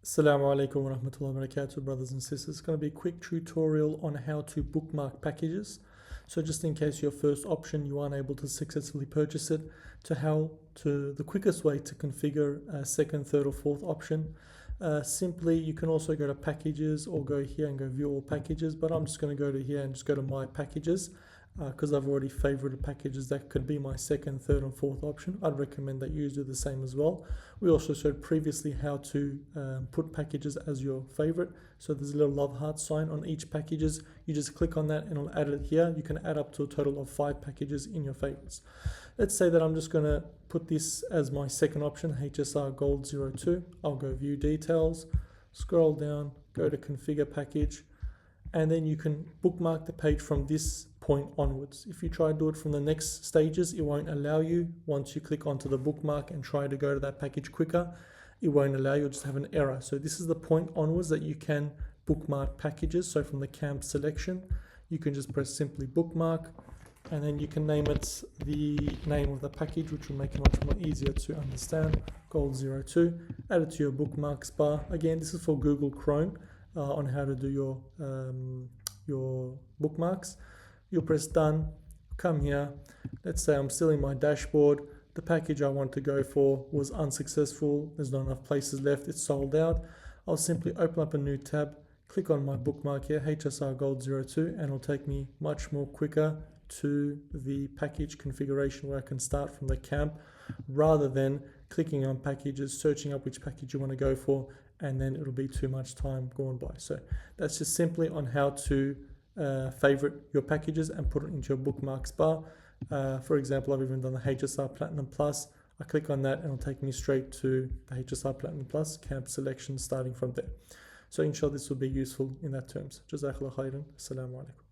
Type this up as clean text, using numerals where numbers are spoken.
Assalamu alaikum wa rahmatullahi wa barakatuh, brothers and sisters. It's going to be a quick tutorial on how to bookmark packages. So just in case your first option you aren't able to successfully purchase it, the quickest way to configure a second, third or fourth option. Simply you can also go to packages or go here and go view all packages, but I'm just going to go to here and just go to my packages because I've already favorited packages. That could be my second, third and fourth option. I'd recommend that you do the same as well. We also showed previously how to put packages as your favorite. So there's a little love heart sign on each packages. You just click on that and it'll add it here. You can add up to a total of 5 packages in your favorites. Let's say that I'm just going to put this as my second option, HSR Gold 02. I'll go view details, scroll down, go to configure package, and then you can bookmark the page from this point onwards. If you try to do it from the next stages, it won't allow you. Once you click onto the bookmark and try to go to that package quicker, it won't allow you. You'll just have an error. So this is the point onwards that you can bookmark packages. So from the camp selection, you can just press simply bookmark, and then you can name it the name of the package, which will make it much more easier to understand. Gold 02. Add it to your bookmarks bar. Again, this is for Google Chrome on how to do your bookmarks. You'll press done, come here. Let's say I'm still in my dashboard. The package I want to go for was unsuccessful. There's not enough places left. It's sold out. I'll simply open up a new tab, click on my bookmark here, HSR Gold 02, and it'll take me much more quicker to the package configuration where I can start from the camp rather than clicking on packages, searching up which package you want to go for, and then it'll be too much time gone by. So that's just simply on how to favorite your packages and put it into your bookmarks bar. For example, I've even done the HSR Platinum Plus. I click on that and it'll take me straight to the HSR Platinum Plus camp selection starting from there. So inshallah this will be useful in that terms. Jazakallah khairan. Assalamu alaikum.